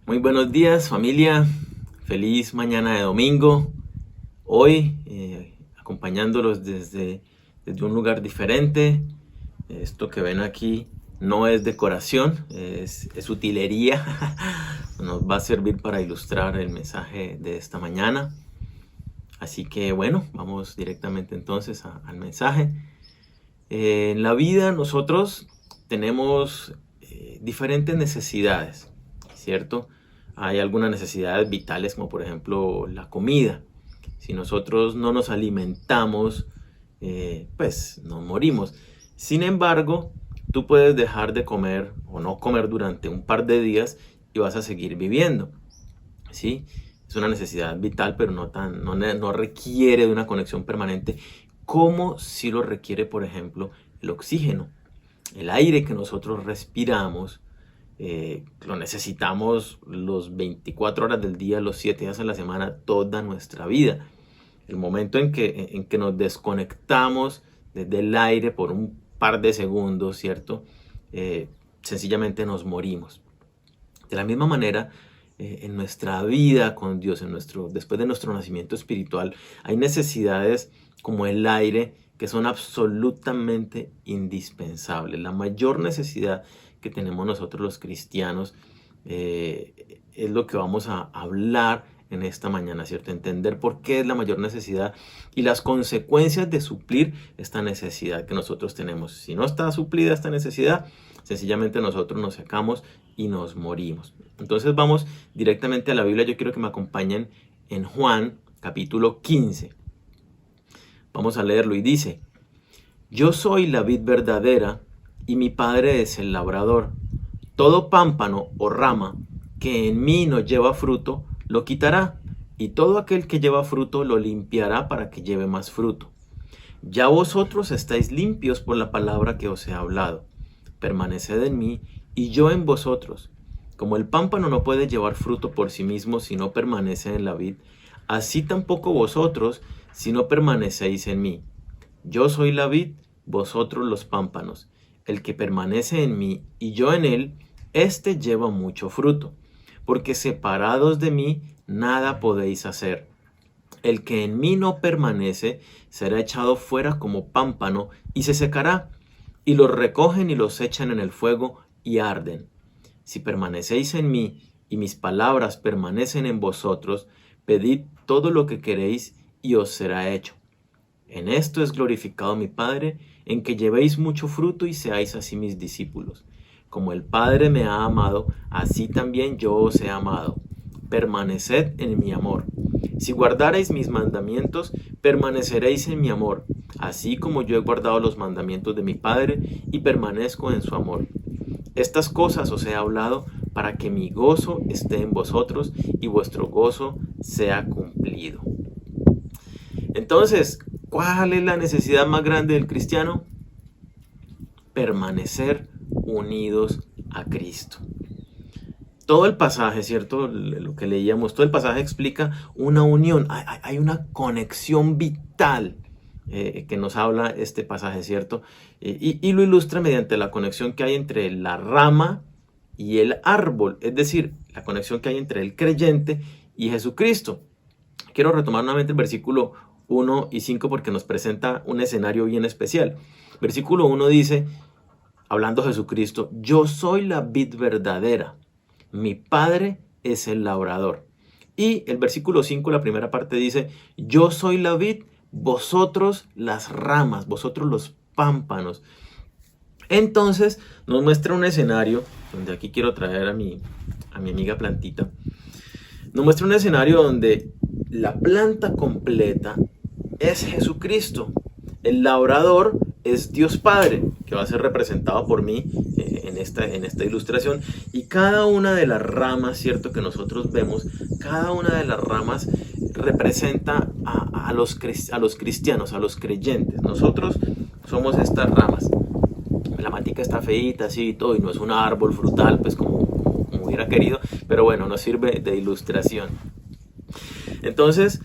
Muy buenos días, familia. Feliz mañana de domingo. Hoy acompañándolos desde un lugar diferente. Esto que ven aquí no es decoración, es utilería. Nos va a servir para ilustrar el mensaje de esta mañana. Así que bueno, vamos directamente entonces al mensaje. En la vida nosotros tenemos diferentes necesidades, ¿cierto? Hay algunas necesidades vitales como por ejemplo la comida. Si nosotros no nos alimentamos, pues nos morimos. Sin embargo, tú puedes dejar de comer o no comer durante un par de días y vas a seguir viviendo, ¿sí? Es una necesidad vital, pero no requiere de una conexión permanente como si lo requiere, por ejemplo, el oxígeno. El aire que nosotros respiramos, lo necesitamos los 24 horas del día, los 7 días a la semana, toda nuestra vida. El momento en que nos desconectamos desde el aire por un par de segundos, ¿cierto? Sencillamente nos morimos. De la misma manera, en nuestra vida con Dios, después de nuestro nacimiento espiritual, hay necesidades como el aire que son absolutamente indispensables. La mayor necesidad que tenemos nosotros los cristianos es lo que vamos a hablar en esta mañana, ¿cierto? Entender por qué es la mayor necesidad y las consecuencias de suplir esta necesidad que nosotros tenemos. Si no está suplida esta necesidad, sencillamente nosotros nos secamos y nos morimos. Entonces vamos directamente a la Biblia. Yo quiero que me acompañen en Juan capítulo 15. Vamos a leerlo y dice: Yo soy la vid verdadera y mi Padre es el labrador. Todo pámpano o rama que en mí no lleva fruto, lo quitará, y todo aquel que lleva fruto lo limpiará para que lleve más fruto. Ya vosotros estáis limpios por la palabra que os he hablado. Permaneced en mí y yo en vosotros. Como el pámpano no puede llevar fruto por sí mismo si no permanece en la vid, así tampoco vosotros si no permanecéis en mí. Yo soy la vid, vosotros los pámpanos. El que permanece en mí y yo en él, éste lleva mucho fruto, porque separados de mí nada podéis hacer. El que en mí no permanece será echado fuera como pámpano y se secará, y los recogen y los echan en el fuego y arden. Si permanecéis en mí y mis palabras permanecen en vosotros, pedid todo lo que queréis y os será hecho. En esto es glorificado mi Padre, en que llevéis mucho fruto y seáis así mis discípulos. Como el Padre me ha amado, así también yo os he amado. Permaneced en mi amor. Si guardareis mis mandamientos, permaneceréis en mi amor, así como yo he guardado los mandamientos de mi Padre y permanezco en su amor. Estas cosas os he hablado para que mi gozo esté en vosotros y vuestro gozo sea cumplido. Entonces, ¿cuál es la necesidad más grande del cristiano? Permanecer unidos a Cristo. Todo el pasaje, ¿cierto? Lo que leíamos, todo el pasaje explica una unión, hay una conexión vital que nos habla este pasaje, ¿cierto? Y lo ilustra mediante la conexión que hay entre la rama y el árbol, es decir, la conexión que hay entre el creyente y Jesucristo. Quiero retomar nuevamente el versículo 1 y 5 porque nos presenta un escenario bien especial. Versículo 1 dice, hablando Jesucristo: yo soy la vid verdadera, mi Padre es el labrador. Y el versículo 5, la primera parte dice: yo soy la vid, vosotros las ramas, vosotros los pámpanos. Entonces nos muestra un escenario, donde aquí quiero traer a mi amiga plantita. Nos muestra un escenario donde la planta completa es Jesucristo. El labrador es Dios Padre, que va a ser representado por mí en esta ilustración. Y cada una de las ramas, ¿cierto?, que nosotros vemos, cada una de las ramas representa a los cristianos, a los creyentes. Nosotros somos estas ramas. La matica está feíta así y todo, y no es un árbol frutal, pues como hubiera querido, pero bueno, nos sirve de ilustración. Entonces,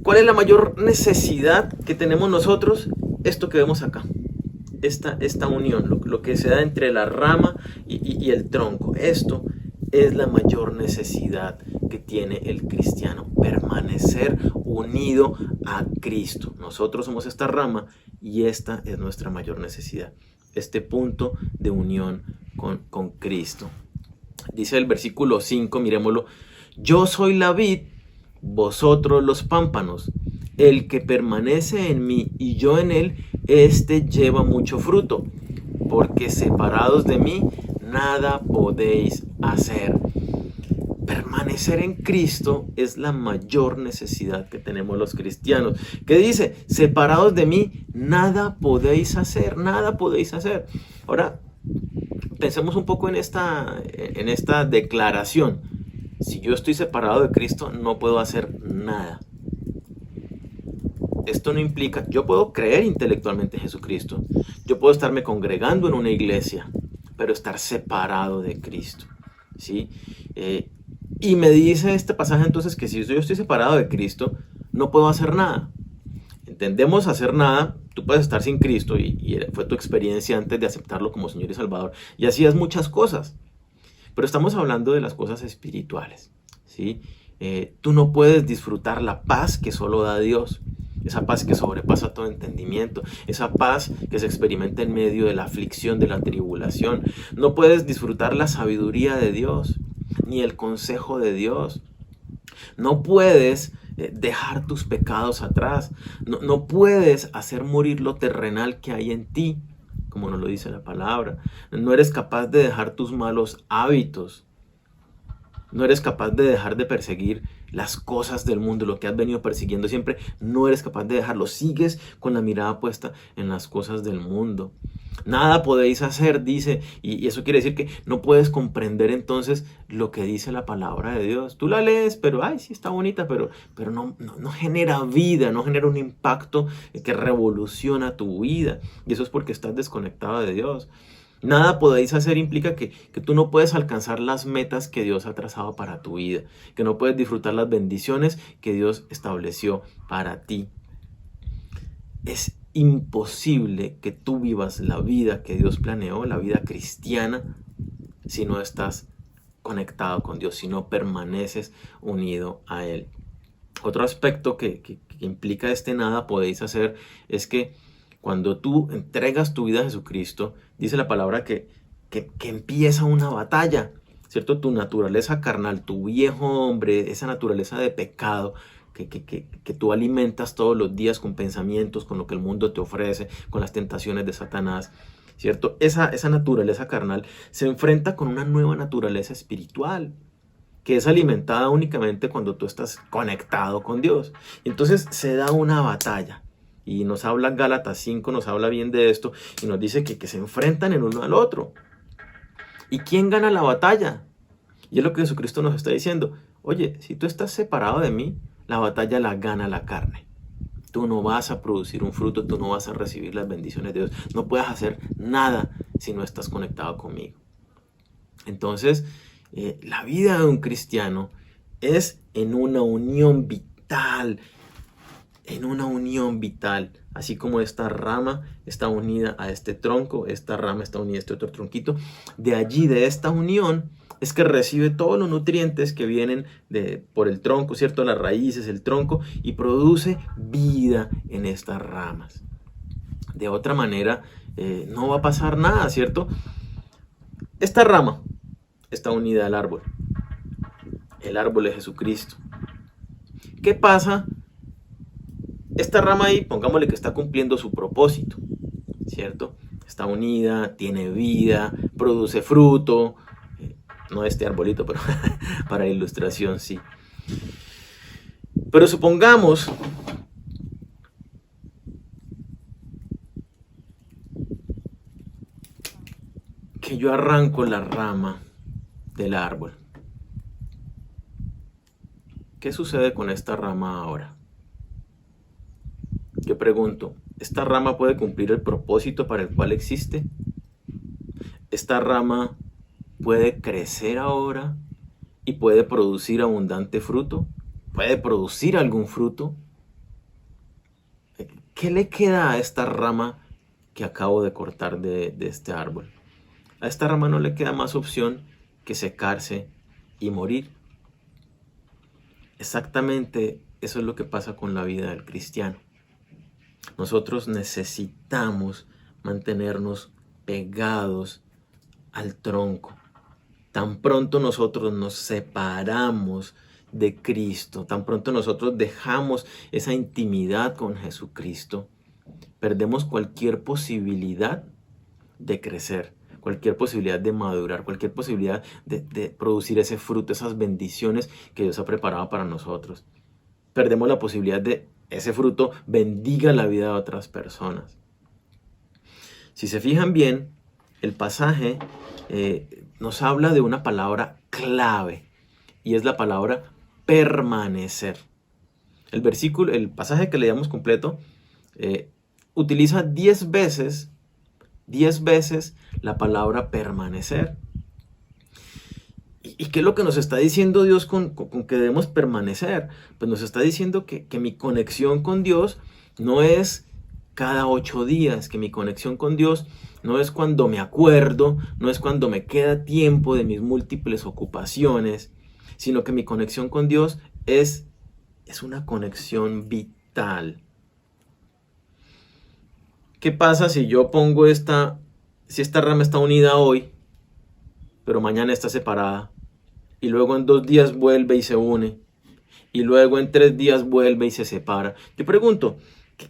¿cuál es la mayor necesidad que tenemos nosotros? Esto que vemos acá, esta unión, lo que se da entre la rama y el tronco. Esto es la mayor necesidad que tiene el cristiano, permanecer unido a Cristo. Nosotros somos esta rama y esta es nuestra mayor necesidad, este punto de unión con Cristo. Dice el versículo 5, miremoslo: yo soy la vid, vosotros los pámpanos. El que permanece en mí y yo en él, éste lleva mucho fruto, porque separados de mí nada podéis hacer. Permanecer en Cristo es la mayor necesidad que tenemos los cristianos. ¿Qué dice? Separados de mí nada podéis hacer, nada podéis hacer. Ahora, pensemos un poco en esta declaración. Si yo estoy separado de Cristo, no puedo hacer nada. Esto no implica, yo puedo creer intelectualmente en Jesucristo, yo puedo estarme congregando en una iglesia, pero estar separado de Cristo, ¿sí? Y me dice este pasaje entonces que si yo estoy separado de Cristo, no puedo hacer nada. Entendemos hacer nada, tú puedes estar sin Cristo y fue tu experiencia antes de aceptarlo como Señor y Salvador, y hacías muchas cosas, pero estamos hablando de las cosas espirituales, ¿sí? Tú no puedes disfrutar la paz que solo da Dios. Esa paz que sobrepasa todo entendimiento, esa paz que se experimenta en medio de la aflicción, de la tribulación. No puedes disfrutar la sabiduría de Dios, ni el consejo de Dios. No puedes dejar tus pecados atrás. No puedes hacer morir lo terrenal que hay en ti, como nos lo dice la palabra. No eres capaz de dejar tus malos hábitos. No eres capaz de dejar de perseguir las cosas del mundo, lo que has venido persiguiendo siempre. No eres capaz de dejarlo. Sigues con la mirada puesta en las cosas del mundo. Nada podéis hacer, dice. Y eso quiere decir que no puedes comprender entonces lo que dice la palabra de Dios. Tú la lees, pero ay, sí está bonita, pero no genera vida, no genera un impacto que revoluciona tu vida. Y eso es porque estás desconectado de Dios. Nada podéis hacer implica que tú no puedes alcanzar las metas que Dios ha trazado para tu vida, que no puedes disfrutar las bendiciones que Dios estableció para ti. Es imposible que tú vivas la vida que Dios planeó, la vida cristiana, si no estás conectado con Dios, si no permaneces unido a Él. Otro aspecto que implica nada podéis hacer es que cuando tú entregas tu vida a Jesucristo, dice la palabra que empieza una batalla, ¿cierto? Tu naturaleza carnal, tu viejo hombre, esa naturaleza de pecado que tú alimentas todos los días con pensamientos, con lo que el mundo te ofrece, con las tentaciones de Satanás, ¿cierto? Esa naturaleza carnal se enfrenta con una nueva naturaleza espiritual, que es alimentada únicamente cuando tú estás conectado con Dios. Entonces se da una batalla. Y nos habla Gálatas 5, nos habla bien de esto y nos dice que se enfrentan el uno al otro. ¿Y quién gana la batalla? Y es lo que Jesucristo nos está diciendo. Oye, si tú estás separado de mí, la batalla la gana la carne. Tú no vas a producir un fruto, tú no vas a recibir las bendiciones de Dios. No puedes hacer nada si no estás conectado conmigo. Entonces, la vida de un cristiano es en una unión vital, así como esta rama está unida a este tronco, esta rama está unida a este otro tronquito. De allí, de esta unión, es que recibe todos los nutrientes que vienen por el tronco, ¿cierto? Las raíces, el tronco, y produce vida en estas ramas. De otra manera, no va a pasar nada, ¿cierto? Esta rama está unida al árbol. El árbol es Jesucristo. ¿Qué pasa? Esta rama ahí, pongámosle que está cumpliendo su propósito, ¿cierto? Está unida, tiene vida, produce fruto. No este arbolito, pero para ilustración sí. Pero supongamos que yo arranco la rama del árbol. ¿Qué sucede con esta rama ahora? Yo pregunto, ¿esta rama puede cumplir el propósito para el cual existe? ¿Esta rama puede crecer ahora y puede producir abundante fruto? ¿Puede producir algún fruto? ¿Qué le queda a esta rama que acabo de cortar de este árbol? A esta rama no le queda más opción que secarse y morir. Exactamente eso es lo que pasa con la vida del cristiano. Nosotros necesitamos mantenernos pegados al tronco. Tan pronto nosotros nos separamos de Cristo, tan pronto nosotros dejamos esa intimidad con Jesucristo, perdemos cualquier posibilidad de crecer, cualquier posibilidad de madurar, cualquier posibilidad de producir ese fruto, esas bendiciones que Dios ha preparado para nosotros. Perdemos la posibilidad de ese fruto bendiga la vida de otras personas. Si se fijan bien, el pasaje nos habla de una palabra clave y es la palabra permanecer. El pasaje que leíamos completo utiliza 10 veces la palabra permanecer. ¿Y qué es lo que nos está diciendo Dios con que debemos permanecer? Pues nos está diciendo que mi conexión con Dios no es cada 8 días, que mi conexión con Dios no es cuando me acuerdo, no es cuando me queda tiempo de mis múltiples ocupaciones, sino que mi conexión con Dios es una conexión vital. ¿Qué pasa si yo pongo si esta rama está unida hoy, pero mañana está separada, y luego en 2 días vuelve y se une, y luego en 3 días vuelve y se separa? Yo pregunto,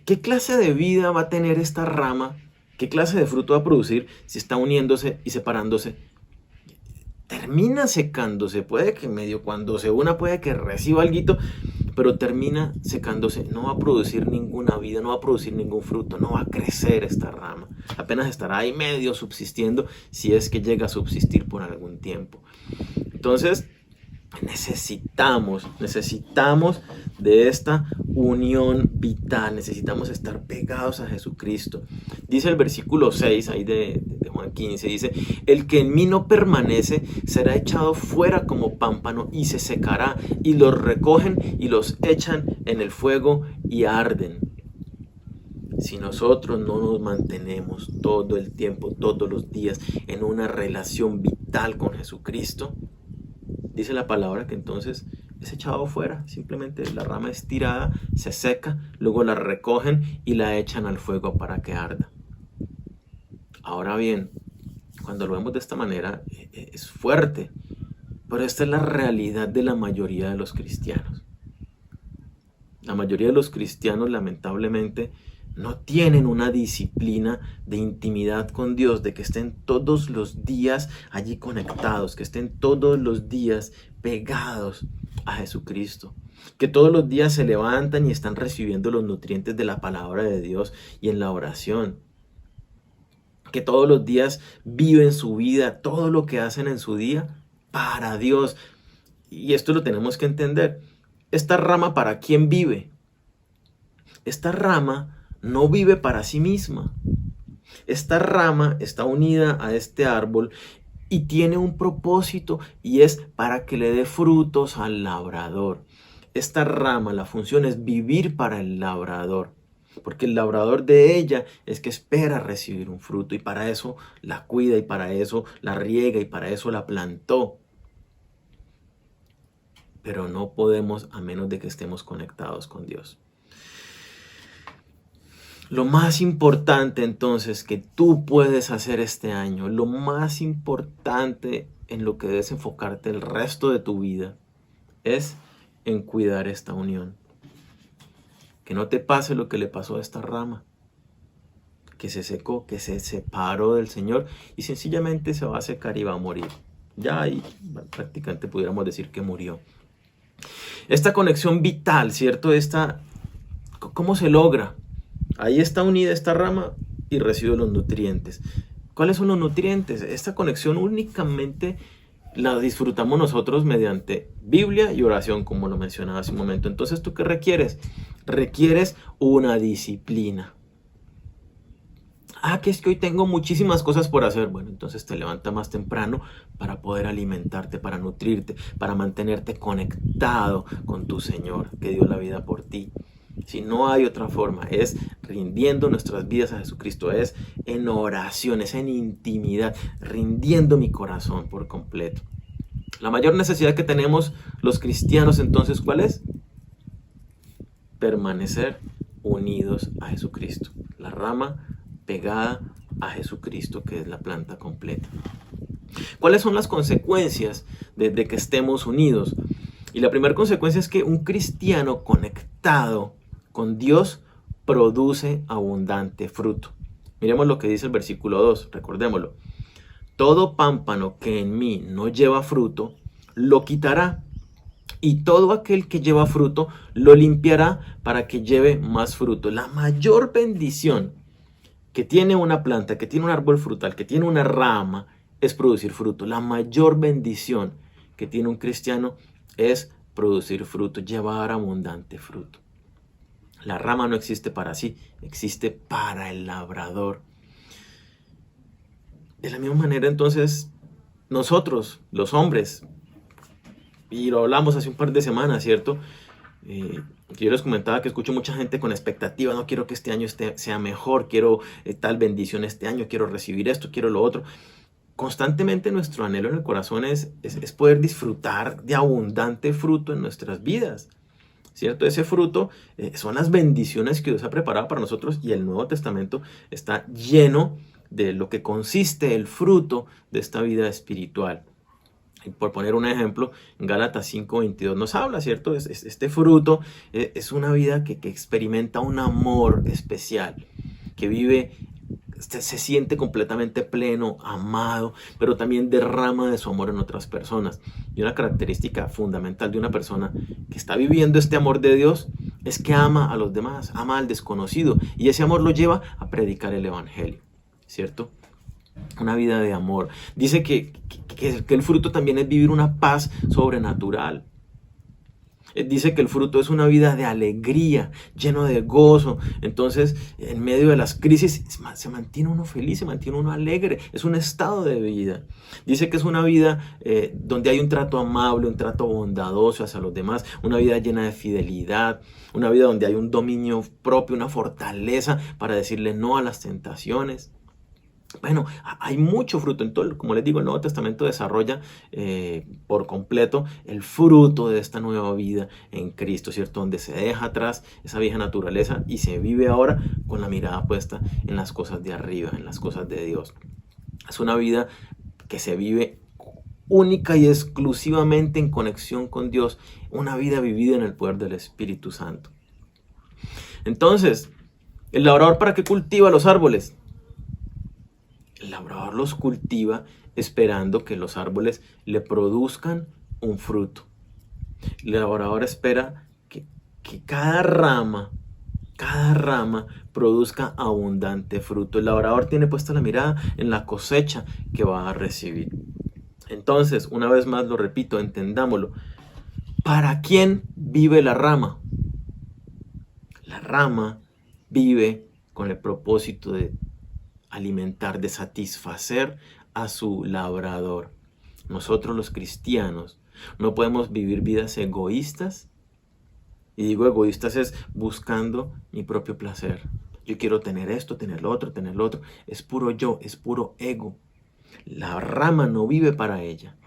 ¿qué clase de vida va a tener esta rama? ¿Qué clase de fruto va a producir si está uniéndose y separándose? Termina secándose, puede que medio cuando se una puede que reciba algo, pero termina secándose, no va a producir ninguna vida, no va a producir ningún fruto, no va a crecer esta rama. Apenas estará ahí medio subsistiendo, si es que llega a subsistir por algún tiempo. Entonces, necesitamos de esta unión vital, necesitamos estar pegados a Jesucristo. Dice el versículo 6 ahí de Juan 15, dice: el que en mí no permanece será echado fuera como pámpano y se secará, y los recogen y los echan en el fuego y arden. Si nosotros no nos mantenemos todo el tiempo, todos los días, en una relación vital con Jesucristo, dice la palabra que entonces es echado fuera. Simplemente la rama es tirada, se seca, luego la recogen y la echan al fuego para que arda. Ahora bien, cuando lo vemos de esta manera es fuerte, pero esta es la realidad de la mayoría de los cristianos. La mayoría de los cristianos, lamentablemente, no tienen una disciplina de intimidad con Dios, de que estén todos los días allí conectados, que estén todos los días pegados a Jesucristo, que todos los días se levantan y están recibiendo los nutrientes de la palabra de Dios y en la oración, que todos los días viven su vida, todo lo que hacen en su día para Dios. Y esto lo tenemos que entender. Esta rama, ¿para quién vive? Esta rama no vive para sí misma. Esta rama está unida a este árbol y tiene un propósito, y es para que le dé frutos al labrador. Esta rama, la función es vivir para el labrador, porque el labrador de ella es que espera recibir un fruto, y para eso la cuida, y para eso la riega, y para eso la plantó. Pero no podemos a menos de que estemos conectados con Dios. Lo más importante entonces que tú puedes hacer este año, lo más importante en lo que debes enfocarte el resto de tu vida, es en cuidar esta unión. Que no te pase lo que le pasó a esta rama, que se secó, que se separó del Señor y sencillamente se va a secar y va a morir. Ya ahí prácticamente pudiéramos decir que murió. Esta conexión vital, ¿cierto? ¿Cómo se logra? Ahí está unida esta rama y recibe los nutrientes. ¿Cuáles son los nutrientes? Esta conexión únicamente la disfrutamos nosotros mediante Biblia y oración, como lo mencionaba hace un momento. Entonces, ¿tú qué requieres? Requieres una disciplina. Que es que hoy tengo muchísimas cosas por hacer. Bueno, entonces te levanta más temprano para poder alimentarte, para nutrirte, para mantenerte conectado con tu Señor, que dio la vida por ti. Si no hay otra forma, es rindiendo nuestras vidas a Jesucristo, es en oración, es en intimidad, rindiendo mi corazón por completo. La mayor necesidad que tenemos los cristianos entonces, ¿cuál es? Permanecer unidos a Jesucristo. La rama pegada a Jesucristo, que es la planta completa. ¿Cuáles son las consecuencias de que estemos unidos? Y la primera consecuencia es que un cristiano conectado con Dios produce abundante fruto. Miremos lo que dice el versículo 2, recordémoslo. Todo pámpano que en mí no lleva fruto, lo quitará, y todo aquel que lleva fruto, lo limpiará para que lleve más fruto. La mayor bendición que tiene una planta, que tiene un árbol frutal, que tiene una rama, es producir fruto. La mayor bendición que tiene un cristiano es producir fruto, llevar abundante fruto. La rama no existe para sí, existe para el labrador. De la misma manera, entonces, nosotros, los hombres, y lo hablamos hace un par de semanas, ¿cierto? Yo les comentaba que escucho mucha gente con expectativa, no quiero que este año sea mejor, quiero tal bendición este año, quiero recibir esto, quiero lo otro. Constantemente nuestro anhelo en el corazón es poder disfrutar de abundante fruto en nuestras vidas, ¿cierto? Ese fruto son las bendiciones que Dios ha preparado para nosotros, y el Nuevo Testamento está lleno de lo que consiste el fruto de esta vida espiritual. Y por poner un ejemplo, en Gálatas 5:22 nos habla, ¿cierto? Este fruto es una vida que experimenta un amor especial, que vive, se siente completamente pleno, amado, pero también derrama de su amor en otras personas. Y una característica fundamental de una persona que está viviendo este amor de Dios es que ama a los demás, ama al desconocido, y ese amor lo lleva a predicar el evangelio, ¿cierto? Una vida de amor. Dice que el fruto también es vivir una paz sobrenatural. Dice que el fruto es una vida de alegría, lleno de gozo. Entonces, en medio de las crisis, se mantiene uno feliz, se mantiene uno alegre. Es un estado de vida. Dice que es una vida donde hay un trato amable, un trato bondadoso hacia los demás, una vida llena de fidelidad, una vida donde hay un dominio propio, una fortaleza para decirle no a las tentaciones. Bueno, hay mucho fruto en todo, como les digo, el Nuevo Testamento desarrolla por completo el fruto de esta nueva vida en Cristo, ¿cierto? Donde se deja atrás esa vieja naturaleza y se vive ahora con la mirada puesta en las cosas de arriba, en las cosas de Dios. Es una vida que se vive única y exclusivamente en conexión con Dios, una vida vivida en el poder del Espíritu Santo. Entonces, ¿el labrador para qué cultiva los árboles? El labrador los cultiva esperando que los árboles le produzcan un fruto. El labrador espera que cada rama produzca abundante fruto. El labrador tiene puesta la mirada en la cosecha que va a recibir. Entonces, una vez más lo repito, entendámoslo. ¿Para quién vive la rama? La rama vive con el propósito de alimentar, de satisfacer a su labrador. Nosotros los cristianos no podemos vivir vidas egoístas, y digo egoístas es buscando mi propio placer. Yo quiero tener esto, tener lo otro, tener lo otro. Es puro yo, es puro ego. La rama no vive para ella.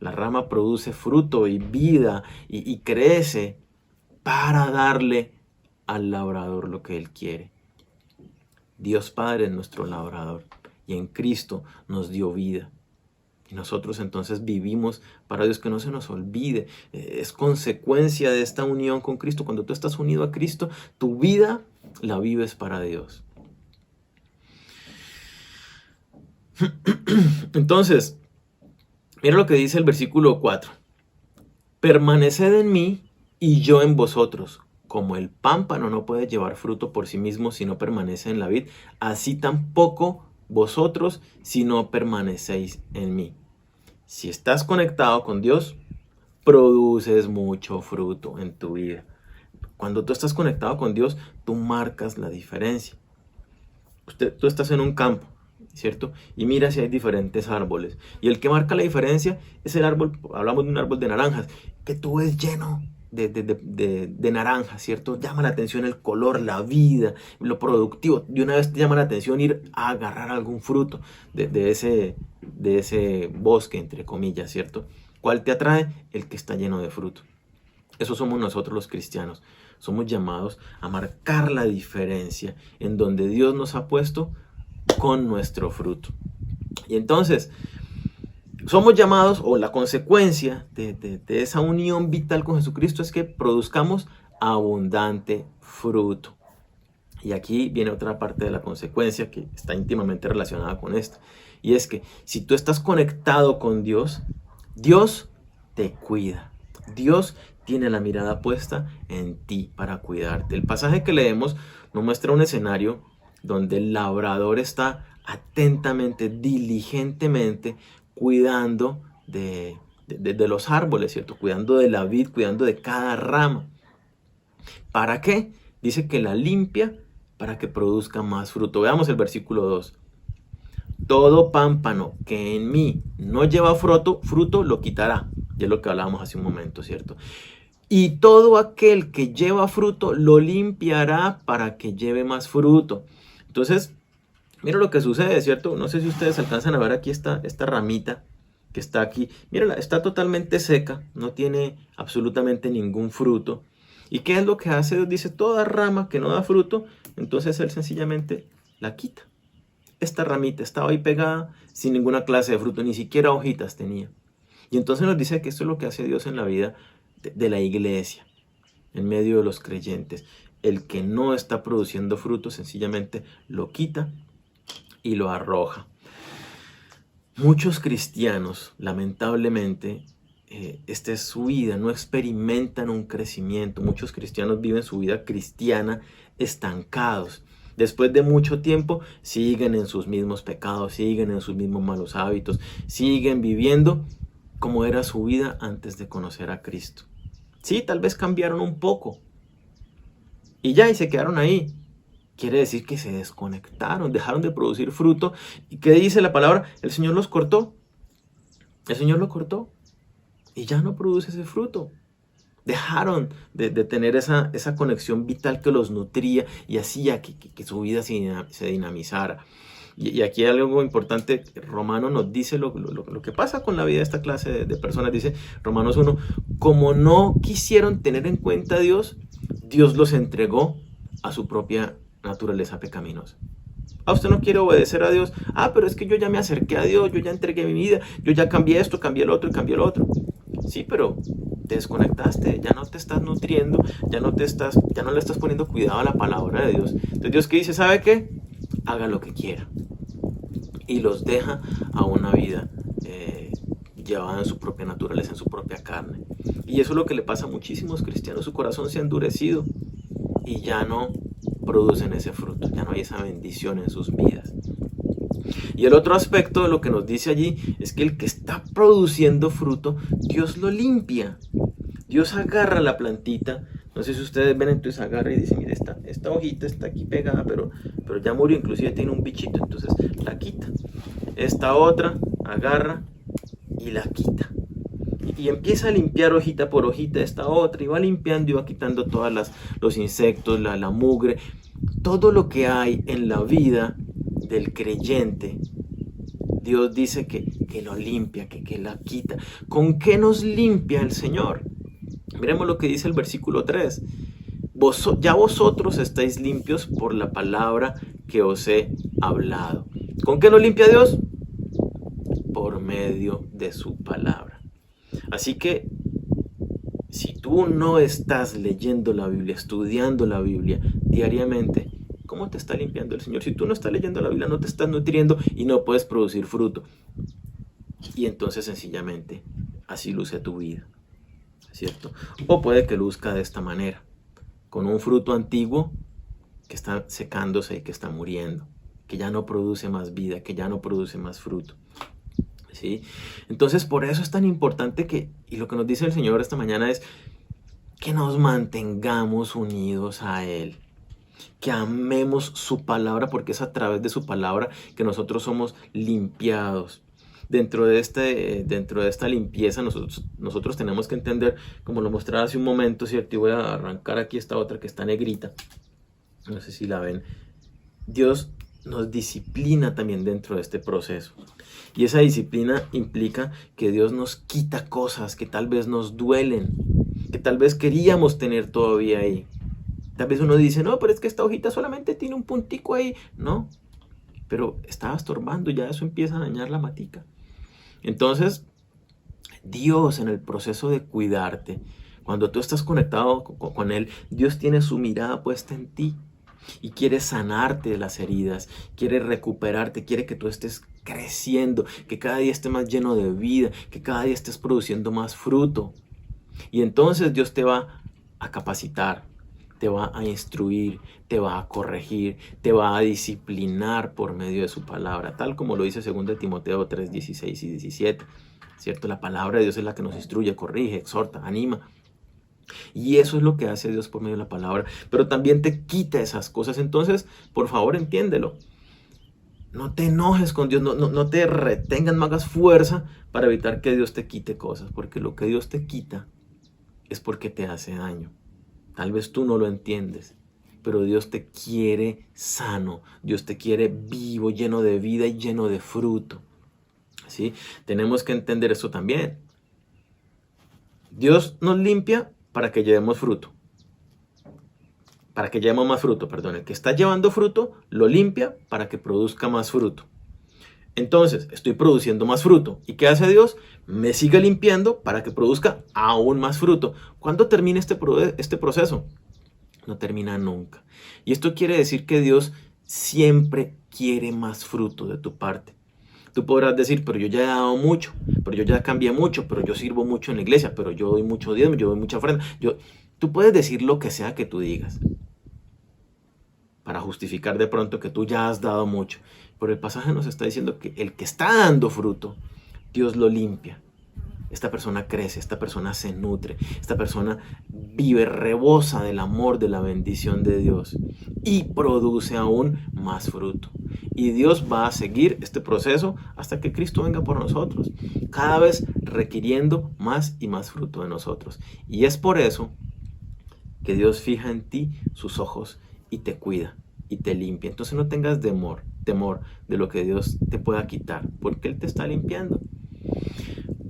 La rama produce fruto y vida y crece para darle al labrador lo que él quiere. Dios Padre es nuestro labrador y en Cristo nos dio vida. Y nosotros entonces vivimos para Dios, que no se nos olvide. Es consecuencia de esta unión con Cristo. Cuando tú estás unido a Cristo, tu vida la vives para Dios. Entonces, mira lo que dice el versículo 4. Permaneced en mí y yo en vosotros. Como el pámpano no puede llevar fruto por sí mismo si no permanece en la vid, así tampoco vosotros si no permanecéis en mí. Si estás conectado con Dios, produces mucho fruto en tu vida. Cuando tú estás conectado con Dios, tú marcas la diferencia. Tú estás en un campo, ¿cierto? Y mira si hay diferentes árboles. Y el que marca la diferencia es el árbol, hablamos de un árbol de naranjas, que tú ves lleno de naranja, ¿cierto? Llama la atención el color, la vida, lo productivo. De una vez te llama la atención ir a agarrar algún fruto de ese bosque, entre comillas, ¿cierto? ¿Cuál te atrae? El que está lleno de fruto. Eso somos nosotros los cristianos. Somos llamados a marcar la diferencia en donde Dios nos ha puesto con nuestro fruto. Y entonces, somos llamados, o la consecuencia de esa unión vital con Jesucristo es que produzcamos abundante fruto. Y aquí viene otra parte de la consecuencia que está íntimamente relacionada con esto. Y es que si tú estás conectado con Dios, Dios te cuida. Dios tiene la mirada puesta en ti para cuidarte. El pasaje que leemos nos muestra un escenario donde el labrador está atentamente, diligentemente cuidando de los árboles, ¿cierto? Cuidando de la vid, cuidando de cada rama. ¿Para qué? Dice que la limpia para que produzca más fruto. Veamos el versículo 2. Todo pámpano que en mí no lleva fruto lo quitará. Y es lo que hablábamos hace un momento, ¿cierto? Y todo aquel que lleva fruto lo limpiará para que lleve más fruto. Entonces, mira lo que sucede, ¿cierto? No sé si ustedes alcanzan a ver aquí esta ramita que está aquí. Mírala, está totalmente seca, no tiene absolutamente ningún fruto. ¿Y qué es lo que hace Dios? Dice, toda rama que no da fruto, entonces Él sencillamente la quita. Esta ramita estaba ahí pegada sin ninguna clase de fruto, ni siquiera hojitas tenía. Y entonces nos dice que esto es lo que hace Dios en la vida de la iglesia, en medio de los creyentes. El que no está produciendo fruto, sencillamente lo quita y lo arroja. Muchos cristianos, lamentablemente, esta es su vida, no experimentan un crecimiento. Muchos cristianos viven su vida cristiana estancados. Después de mucho tiempo siguen en sus mismos pecados, siguen en sus mismos malos hábitos, siguen viviendo como era su vida antes de conocer a Cristo. Sí, tal vez cambiaron un poco y ya, y se quedaron ahí. Quiere decir que se desconectaron, dejaron de producir fruto. ¿Y qué dice la palabra? El Señor los cortó. El Señor lo cortó y ya no produce ese fruto. Dejaron de tener esa conexión vital que los nutría y hacía que su vida se dinamizara. Y aquí hay algo importante. Romano nos dice lo que pasa con la vida de esta clase de personas. Dice Romanos 1, como no quisieron tener en cuenta a Dios, Dios los entregó a su propia naturaleza pecaminosa. Usted no quiere obedecer a Dios. Pero es que yo ya me acerqué a Dios, yo ya entregué mi vida, yo ya cambié esto, cambié el otro y cambié el otro. Sí, pero te desconectaste, ya no te estás nutriendo, ya no le estás poniendo cuidado a la palabra de Dios. Entonces Dios, que dice, ¿sabe qué? Haga lo que quiera. Y los deja a una vida llevada en su propia naturaleza, en su propia carne. Y eso es lo que le pasa a muchísimos cristianos. Su corazón se ha endurecido y ya no producen ese fruto, ya no hay esa bendición en sus vidas. Y el otro aspecto de lo que nos dice allí es que el que está produciendo fruto, Dios lo limpia. Dios agarra la plantita. No sé si ustedes ven, entonces agarra y dice, mire, esta hojita está aquí pegada, pero ya murió, inclusive tiene un bichito, entonces la quita. Esta otra agarra y la quita. Y empieza a limpiar hojita por hojita esta otra, y va limpiando y va quitando todos los insectos, la mugre, todo lo que hay en la vida del creyente. Dios dice que lo limpia, que la quita. ¿Con qué nos limpia el Señor? Miremos lo que dice el versículo 3. Ya vosotros estáis limpios por la palabra que os he hablado. ¿Con qué nos limpia Dios? Por medio de su palabra. Así que si tú no estás leyendo la Biblia, estudiando la Biblia diariamente, ¿cómo te está limpiando el Señor? Si tú no estás leyendo la Biblia, no te estás nutriendo y no puedes producir fruto. Y entonces sencillamente así luce tu vida, ¿cierto? O puede que luzca de esta manera, con un fruto antiguo que está secándose y que está muriendo, que ya no produce más vida, que ya no produce más fruto. ¿Sí? Entonces por eso es tan importante y lo que nos dice el Señor esta mañana es que nos mantengamos unidos a Él, que amemos su palabra, porque es a través de su palabra que nosotros somos limpiados. Dentro de esta limpieza nosotros tenemos que entender, como lo mostraba hace un momento, ¿cierto? Y voy a arrancar aquí esta otra que está negrita, no sé si la ven. Dios nos disciplina también dentro de este proceso. Y esa disciplina implica que Dios nos quita cosas que tal vez nos duelen, que tal vez queríamos tener todavía ahí. Tal vez uno dice, no, pero es que esta hojita solamente tiene un puntico ahí. No, pero estaba estorbando, ya eso empieza a dañar la matica. Entonces, Dios en el proceso de cuidarte, cuando tú estás conectado con Él, Dios tiene su mirada puesta en ti y quiere sanarte de las heridas, quiere recuperarte, quiere que tú estés creciendo, que cada día estés más lleno de vida, que cada día estés produciendo más fruto. Y entonces Dios te va a capacitar, te va a instruir, te va a corregir, te va a disciplinar por medio de su palabra, tal como lo dice 2 Timoteo 3, 16 y 17. ¿Cierto? La palabra de Dios es la que nos instruye, corrige, exhorta, anima. Y eso es lo que hace Dios por medio de la palabra. Pero también te quita esas cosas. Entonces, por favor, entiéndelo. No te enojes con Dios, no te retengas, no hagas fuerza para evitar que Dios te quite cosas. Porque lo que Dios te quita es porque te hace daño. Tal vez tú no lo entiendes, pero Dios te quiere sano. Dios te quiere vivo, lleno de vida y lleno de fruto. ¿Sí? Tenemos que entender esto también. Dios nos limpia para que llevemos fruto. Para que llevemos más fruto, perdón. El que está llevando fruto, lo limpia para que produzca más fruto. Entonces, estoy produciendo más fruto. ¿Y qué hace Dios? Me sigue limpiando para que produzca aún más fruto. ¿Cuándo termina este proceso? No termina nunca. Y esto quiere decir que Dios siempre quiere más fruto de tu parte. Tú podrás decir, pero yo ya he dado mucho, pero yo ya cambié mucho, pero yo sirvo mucho en la iglesia, pero yo doy mucho diezmo, yo doy mucha ofrenda. Tú puedes decir lo que sea que tú digas para justificar de pronto que tú ya has dado mucho. Pero el pasaje nos está diciendo que el que está dando fruto, Dios lo limpia. Esta persona crece, esta persona se nutre, esta persona vive, rebosa del amor, de la bendición de Dios y produce aún más fruto. Y Dios va a seguir este proceso hasta que Cristo venga por nosotros, cada vez requiriendo más y más fruto de nosotros. Y es por eso que Dios fija en ti sus ojos y te cuida y te limpia. Entonces no tengas temor de lo que Dios te pueda quitar, porque Él te está limpiando.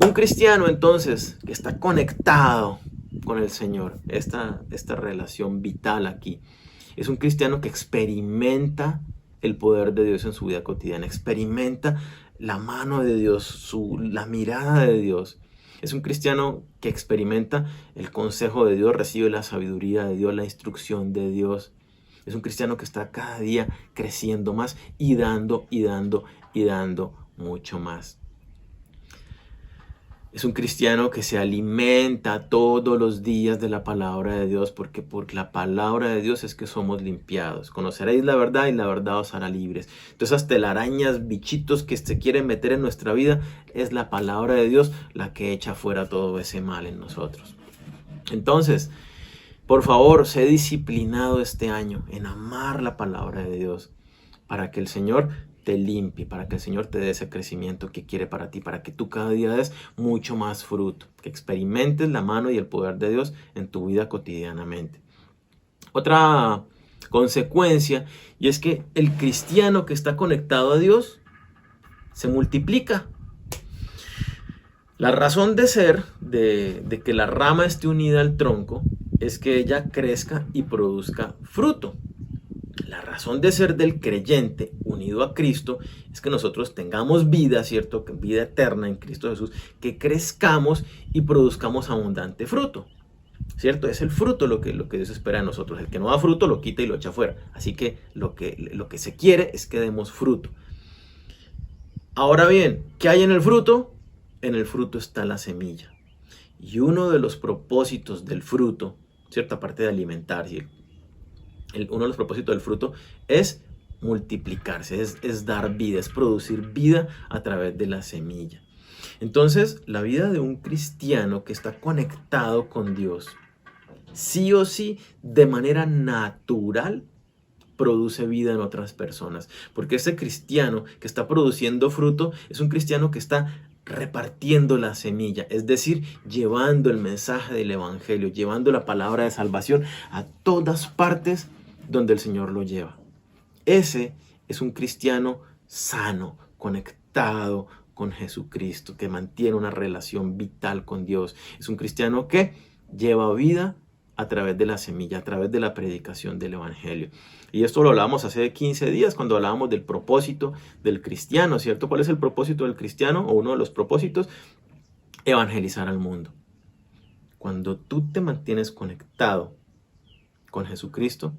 Un cristiano entonces que está conectado con el Señor, esta relación vital aquí, es un cristiano que experimenta el poder de Dios en su vida cotidiana, experimenta la mano de Dios, la mirada de Dios. Es un cristiano que experimenta el consejo de Dios, recibe la sabiduría de Dios, la instrucción de Dios. Es un cristiano que está cada día creciendo más y dando y dando y dando mucho más. Es un cristiano que se alimenta todos los días de la palabra de Dios, porque por la palabra de Dios es que somos limpiados. Conoceréis la verdad y la verdad os hará libres. Entonces, esas telarañas, bichitos que se quieren meter en nuestra vida, es la palabra de Dios la que echa fuera todo ese mal en nosotros. Entonces, por favor, sé disciplinado este año en amar la palabra de Dios, para que el Señor te limpie, para que el Señor te dé ese crecimiento que quiere para ti, para que tú cada día des mucho más fruto, que experimentes la mano y el poder de Dios en tu vida cotidianamente. Otra consecuencia, y es que el cristiano que está conectado a Dios se multiplica. La razón de ser de que la rama esté unida al tronco es que ella crezca y produzca fruto. La razón de ser del creyente unido a Cristo es que nosotros tengamos vida, ¿cierto? Vida eterna en Cristo Jesús, que crezcamos y produzcamos abundante fruto, ¿cierto? Es el fruto lo que Dios espera de nosotros. El que no da fruto lo quita y lo echa fuera. Así que lo que se quiere es que demos fruto. Ahora bien, ¿qué hay en el fruto? En el fruto está la semilla. Y uno de los propósitos del fruto, ¿cierto? Aparte de alimentarse, uno de los propósitos del fruto es multiplicarse, es dar vida, es producir vida a través de la semilla. Entonces, la vida de un cristiano que está conectado con Dios, sí o sí, de manera natural, produce vida en otras personas. Porque ese cristiano que está produciendo fruto es un cristiano que está repartiendo la semilla, es decir, llevando el mensaje del evangelio, llevando la palabra de salvación a todas partes donde el Señor lo lleva. Ese es un cristiano sano, conectado con Jesucristo, que mantiene una relación vital con Dios. Es un cristiano que lleva vida a través de la semilla, a través de la predicación del Evangelio. Y esto lo hablábamos hace 15 días cuando hablábamos del propósito del cristiano, ¿cierto? ¿Cuál es el propósito del cristiano? O uno de los propósitos: evangelizar al mundo. Cuando tú te mantienes conectado con Jesucristo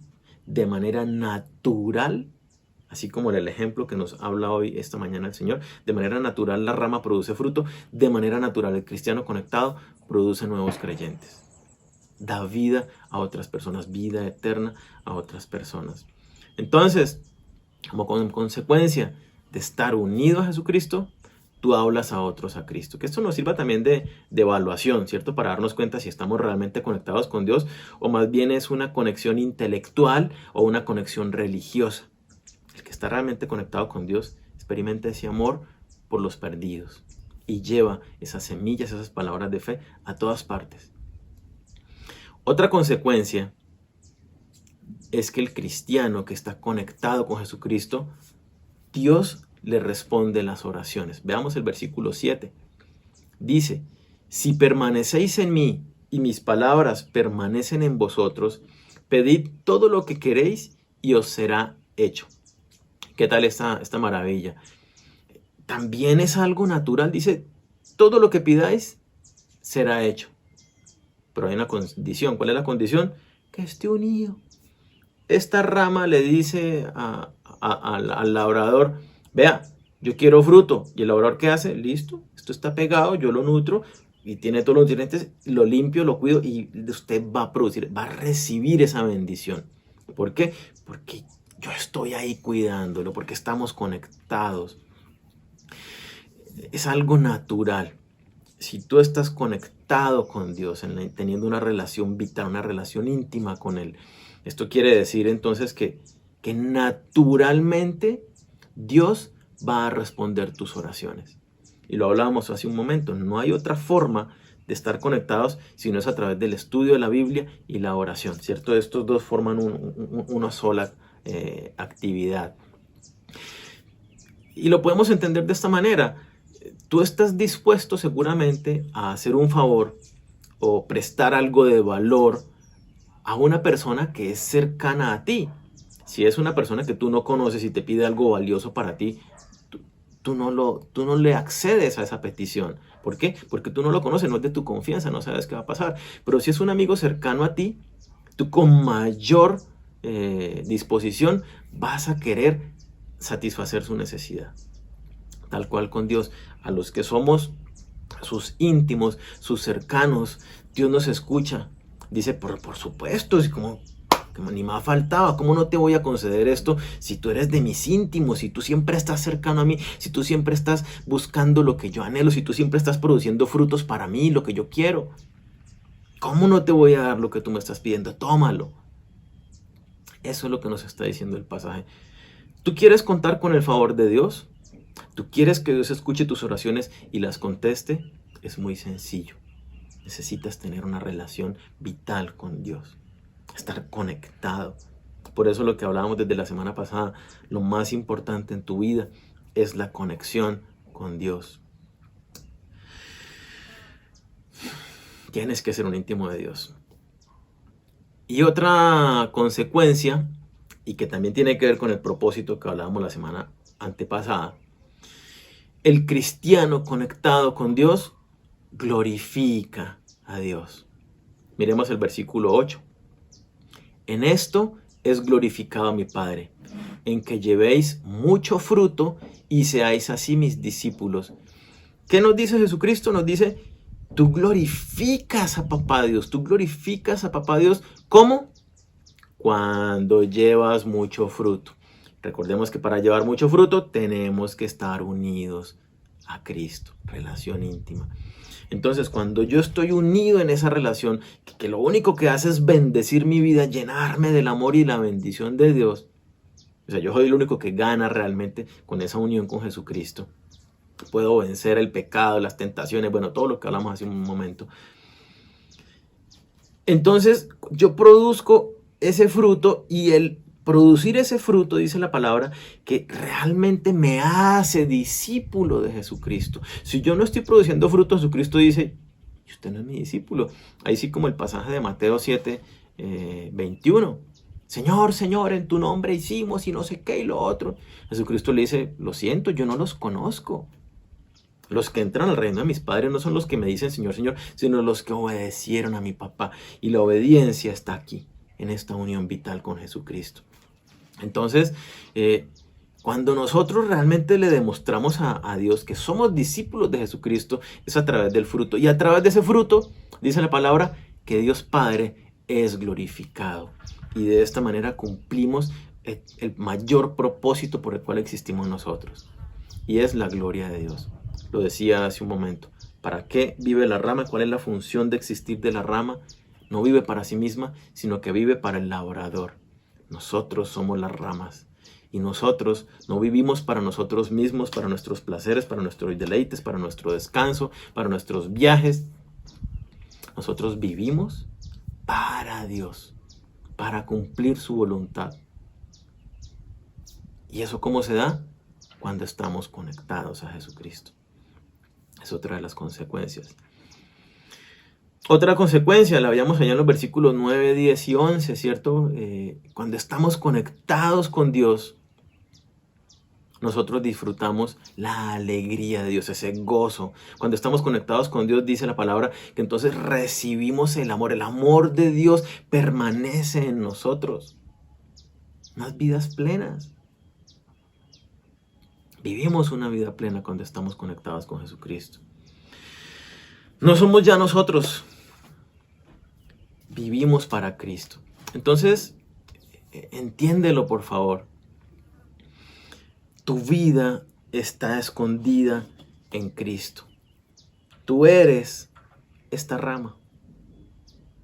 de manera natural, así como en el ejemplo que nos habla hoy, esta mañana, el Señor, de manera natural la rama produce fruto, de manera natural el cristiano conectado produce nuevos creyentes. Da vida a otras personas, vida eterna a otras personas. Entonces, como consecuencia de estar unido a Jesucristo, tú hablas a otros a Cristo. Que esto nos sirva también de evaluación, ¿cierto? Para darnos cuenta si estamos realmente conectados con Dios o más bien es una conexión intelectual o una conexión religiosa. El que está realmente conectado con Dios experimenta ese amor por los perdidos y lleva esas semillas, esas palabras de fe a todas partes. Otra consecuencia es que el cristiano que está conectado con Jesucristo, Dios le responde las oraciones. Veamos el versículo 7. Dice: si permanecéis en mí y mis palabras permanecen en vosotros, pedid todo lo que queréis y os será hecho. ¿Qué tal esta maravilla? También es algo natural. Dice: todo lo que pidáis será hecho. Pero hay una condición. ¿Cuál es la condición? Que esté unido. Esta rama le dice al labrador: vea, yo quiero fruto. ¿Y el labrador qué hace? Listo, esto está pegado, yo lo nutro y tiene todos los nutrientes, lo limpio, lo cuido y usted va a producir, va a recibir esa bendición. ¿Por qué? Porque yo estoy ahí cuidándolo, porque estamos conectados. Es algo natural. Si tú estás conectado con Dios, teniendo una relación vital, una relación íntima con Él, esto quiere decir entonces que naturalmente Dios va a responder tus oraciones. Y lo hablábamos hace un momento, no hay otra forma de estar conectados si no es a través del estudio de la Biblia y la oración, ¿cierto? Estos dos forman una sola actividad. Y lo podemos entender de esta manera. Tú estás dispuesto seguramente a hacer un favor o prestar algo de valor a una persona que es cercana a ti. Si es una persona que tú no conoces y te pide algo valioso para ti, tú no le accedes a esa petición. ¿Por qué? Porque tú no lo conoces, no es de tu confianza, no sabes qué va a pasar. Pero si es un amigo cercano a ti, tú con mayor disposición vas a querer satisfacer su necesidad. Tal cual con Dios, a los que somos sus íntimos, sus cercanos, Dios nos escucha. Dice: por supuesto, es como ni más faltaba, ¿cómo no te voy a conceder esto si tú eres de mis íntimos, si tú siempre estás cercano a mí, si tú siempre estás buscando lo que yo anhelo, si tú siempre estás produciendo frutos para mí, lo que yo quiero? ¿Cómo no te voy a dar lo que tú me estás pidiendo? Tómalo. Eso es lo que nos está diciendo el pasaje. ¿Tú quieres contar con el favor de Dios? ¿Tú quieres que Dios escuche tus oraciones y las conteste? Es muy sencillo. Necesitas tener una relación vital con Dios. Estar conectado. Por eso lo que hablábamos desde la semana pasada, lo más importante en tu vida es la conexión con Dios. Tienes que ser un íntimo de Dios. Y otra consecuencia, y que también tiene que ver con el propósito que hablábamos la semana antepasada, el cristiano conectado con Dios glorifica a Dios. Miremos el versículo 8. En esto es glorificado mi Padre, en que llevéis mucho fruto y seáis así mis discípulos. ¿Qué nos dice Jesucristo? Nos dice: tú glorificas a Papá Dios. Tú glorificas a Papá Dios. ¿Cómo? Cuando llevas mucho fruto. Recordemos que para llevar mucho fruto tenemos que estar unidos a Cristo. Relación íntima. Entonces, cuando yo estoy unido en esa relación, que lo único que hace es bendecir mi vida, llenarme del amor y la bendición de Dios. O sea, yo soy el único que gana realmente con esa unión con Jesucristo. Puedo vencer el pecado, las tentaciones, bueno, todo lo que hablamos hace un momento. Entonces, yo produzco ese fruto y el producir ese fruto, dice la palabra, que realmente me hace discípulo de Jesucristo. Si yo no estoy produciendo fruto, Jesucristo dice, usted no es mi discípulo. Ahí sí como el pasaje de Mateo 7, 21. Señor, Señor, en tu nombre hicimos y no sé qué y lo otro. Jesucristo le dice, lo siento, yo no los conozco. Los que entran al reino de mis padres no son los que me dicen Señor, Señor, sino los que obedecieron a mi papá. Y la obediencia está aquí, en esta unión vital con Jesucristo. Entonces, cuando nosotros realmente le demostramos a Dios que somos discípulos de Jesucristo, es a través del fruto. Y a través de ese fruto, dice la palabra, que Dios Padre es glorificado. Y de esta manera cumplimos el mayor propósito por el cual existimos nosotros. Y es la gloria de Dios. Lo decía hace un momento. ¿Para qué vive la rama? ¿Cuál es la función de existir de la rama? No vive para sí misma, sino que vive para el labrador. Nosotros somos las ramas. Y nosotros no vivimos para nosotros mismos, para nuestros placeres, para nuestros deleites, para nuestro descanso, para nuestros viajes. Nosotros vivimos para Dios, para cumplir su voluntad. ¿Y eso cómo se da? Cuando estamos conectados a Jesucristo. Es otra de las consecuencias. Otra consecuencia, la veíamos allá en los versículos 9, 10 y 11, ¿cierto? Cuando estamos conectados con Dios, nosotros disfrutamos la alegría de Dios, ese gozo. Cuando estamos conectados con Dios, dice la palabra, que entonces recibimos el amor. El amor de Dios permanece en nosotros. Unas vidas plenas. Vivimos una vida plena cuando estamos conectados con Jesucristo. No somos ya nosotros. Vivimos para Cristo. Entonces, entiéndelo por favor. Tu vida está escondida en Cristo. Tú eres esta rama.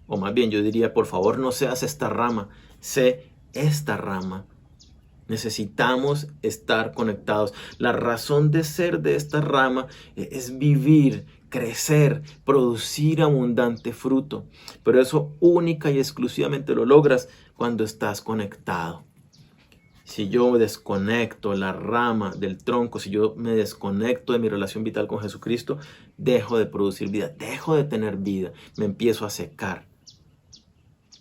O más bien yo diría, por favor, no seas esta rama. Sé esta rama. Necesitamos estar conectados. La razón de ser de esta rama es vivir, crecer, producir abundante fruto. Pero eso única y exclusivamente lo logras cuando estás conectado. Si yo desconecto la rama del tronco, si yo me desconecto de mi relación vital con Jesucristo, dejo de producir vida, dejo de tener vida, me empiezo a secar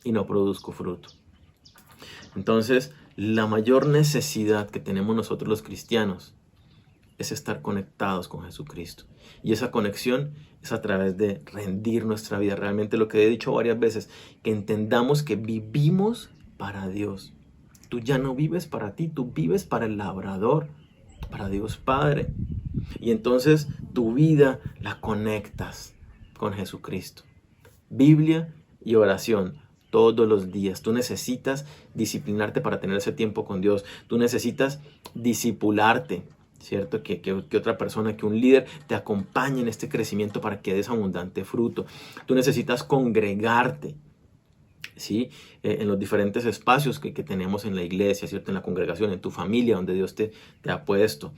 y no produzco fruto. Entonces, la mayor necesidad que tenemos nosotros los cristianos es estar conectados con Jesucristo. Y esa conexión es a través de rendir nuestra vida. Realmente lo que he dicho varias veces, que entendamos que vivimos para Dios. Tú ya no vives para ti, tú vives para el labrador, para Dios Padre. Y entonces tu vida la conectas con Jesucristo. Biblia y oración todos los días. Tú necesitas disciplinarte para tener ese tiempo con Dios. Tú necesitas discipularte, ¿cierto? Que otra persona, que un líder te acompañe en este crecimiento para que des abundante fruto. Tú necesitas congregarte, ¿sí? En los diferentes espacios que tenemos en la iglesia, ¿cierto? En la congregación, en tu familia, donde Dios te ha puesto.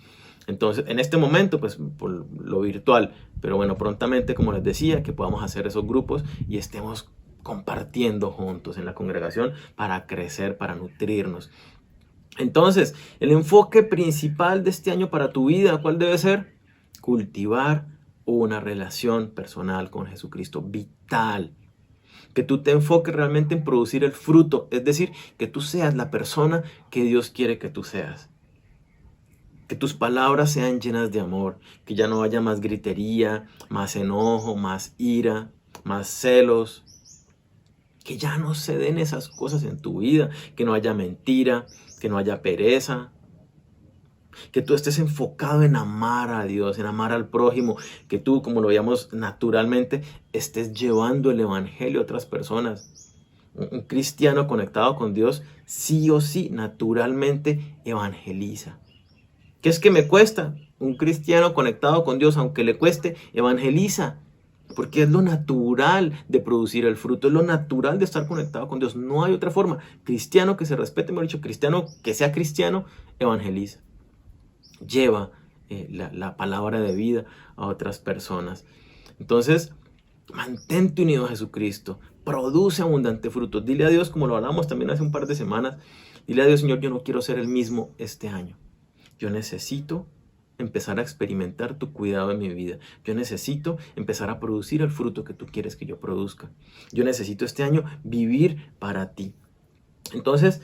Entonces, en este momento, pues, por lo virtual, pero bueno, prontamente, como les decía, que podamos hacer esos grupos y estemos compartiendo juntos en la congregación para crecer, para nutrirnos. Entonces, el enfoque principal de este año para tu vida, ¿cuál debe ser? Cultivar una relación personal con Jesucristo, vital. Que tú te enfoques realmente en producir el fruto, es decir, que tú seas la persona que Dios quiere que tú seas. Que tus palabras sean llenas de amor, que ya no haya más gritería, más enojo, más ira, más celos. Que ya no se den esas cosas en tu vida, que no haya mentira, que no haya pereza. Que tú estés enfocado en amar a Dios, en amar al prójimo, que tú, como lo veíamos naturalmente, estés llevando el evangelio a otras personas. Un cristiano conectado con Dios, sí o sí, naturalmente evangeliza. ¿Qué es que me cuesta? Un cristiano conectado con Dios, aunque le cueste, evangeliza. Porque es lo natural de producir el fruto, es lo natural de estar conectado con Dios. No hay otra forma. Cristiano que se respete, mejor dicho, cristiano que sea cristiano, evangeliza. Lleva la palabra de vida a otras personas. Entonces, mantente unido a Jesucristo. Produce abundante fruto. Dile a Dios, como lo hablamos también hace un par de semanas, Dile a Dios, Señor, yo no quiero ser el mismo este año. Yo necesito empezar a experimentar tu cuidado en mi vida. Yo necesito empezar a producir el fruto que tú quieres que yo produzca. Yo necesito este año vivir para ti. Entonces,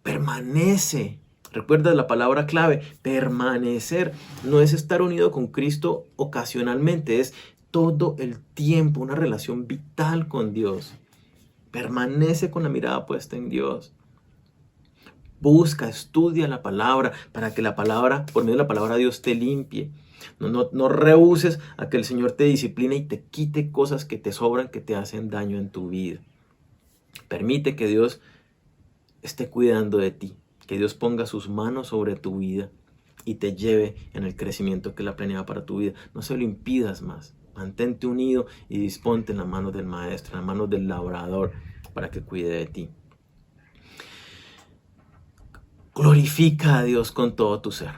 permanece. Recuerda la palabra clave, permanecer. No es estar unido con Cristo ocasionalmente, es todo el tiempo, una relación vital con Dios. Permanece con la mirada puesta en Dios. Busca, estudia la palabra para que la palabra, por medio de la palabra, Dios te limpie. No rehuses a que el Señor te discipline y te quite cosas que te sobran, que te hacen daño en tu vida. Permite que Dios esté cuidando de ti, que Dios ponga sus manos sobre tu vida y te lleve en el crecimiento que Él ha planeado para tu vida. No se lo impidas más. Mantente unido y disponte en las manos del Maestro, en las manos del labrador, para que cuide de ti. Glorifica a Dios con todo tu ser.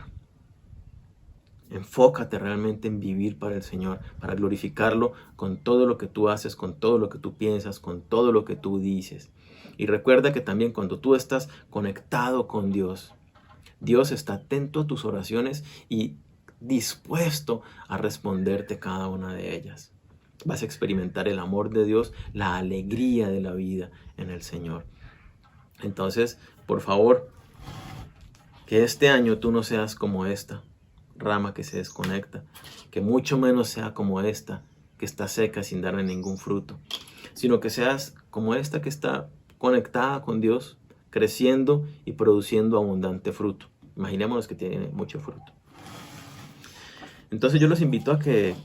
Enfócate realmente en vivir para el Señor, para glorificarlo con todo lo que tú haces, con todo lo que tú piensas, con todo lo que tú dices. Y recuerda que también cuando tú estás conectado con Dios, Dios está atento a tus oraciones y dispuesto a responderte cada una de ellas. Vas a experimentar el amor de Dios, la alegría de la vida en el Señor. Entonces, por favor, que este año tú no seas como esta rama que se desconecta, que mucho menos sea como esta que está seca sin darle ningún fruto, sino que seas como esta que está conectada con Dios, creciendo y produciendo abundante fruto. Imaginémonos que tiene mucho fruto. Entonces yo los invito a que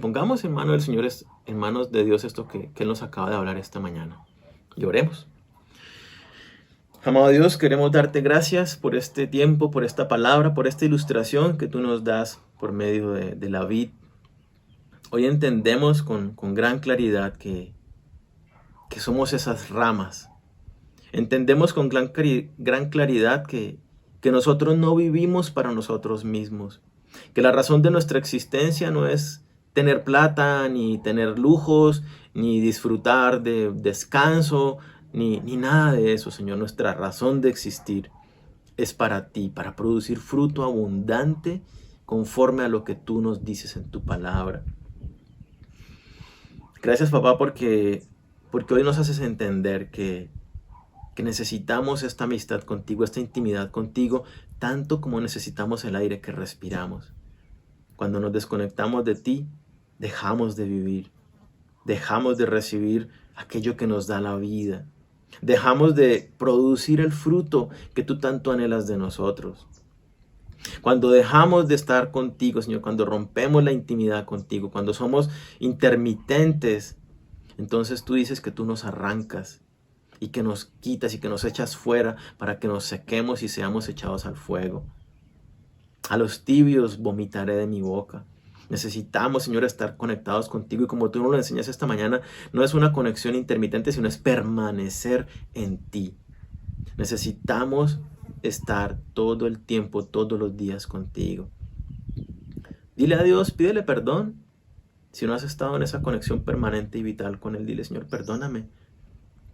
pongamos en manos del Señor, en manos de Dios, esto que Él nos acaba de hablar esta mañana. Y oremos. Amado Dios, queremos darte gracias por este tiempo, por esta palabra, por esta ilustración que tú nos das por medio de la vid. Hoy entendemos con gran claridad que somos esas ramas. Entendemos con gran claridad que nosotros no vivimos para nosotros mismos. Que la razón de nuestra existencia no es tener plata, ni tener lujos, ni disfrutar de descanso, ni nada de eso, Señor. Nuestra razón de existir es para ti, para producir fruto abundante conforme a lo que tú nos dices en tu palabra. Gracias, papá, porque hoy nos haces entender que necesitamos esta amistad contigo, esta intimidad contigo, tanto como necesitamos el aire que respiramos. Cuando nos desconectamos de ti, dejamos de vivir, dejamos de recibir aquello que nos da la vida. Dejamos de producir el fruto que tú tanto anhelas de nosotros. Cuando dejamos de estar contigo, Señor, cuando rompemos la intimidad contigo, cuando somos intermitentes, entonces tú dices que tú nos arrancas y que nos quitas y que nos echas fuera para que nos sequemos y seamos echados al fuego. A los tibios vomitaré de mi boca. Necesitamos, Señor, estar conectados contigo y como tú nos lo enseñas esta mañana, no es una conexión intermitente, sino es permanecer en ti. Necesitamos estar todo el tiempo, todos los días contigo. Dile a Dios, pídele perdón. Si no has estado en esa conexión permanente y vital con Él, dile, Señor, perdóname.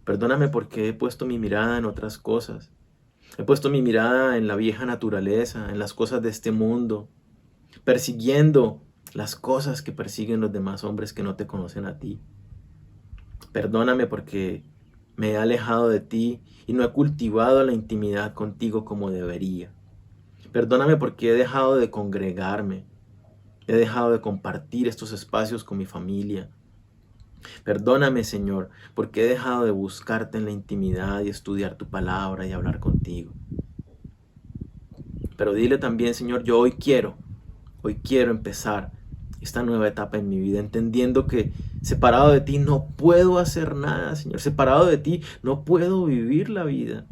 Perdóname porque he puesto mi mirada en otras cosas. He puesto mi mirada en la vieja naturaleza, en las cosas de este mundo, persiguiendo las cosas que persiguen los demás hombres que no te conocen a ti. Perdóname porque me he alejado de ti y no he cultivado la intimidad contigo como debería. Perdóname porque he dejado de congregarme, he dejado de compartir estos espacios con mi familia. Perdóname, Señor, porque he dejado de buscarte en la intimidad y estudiar tu palabra y hablar contigo. Pero dile también, Señor, yo hoy quiero empezar esta nueva etapa en mi vida, entendiendo que separado de ti no puedo hacer nada, Señor. Separado de ti no puedo vivir la vida.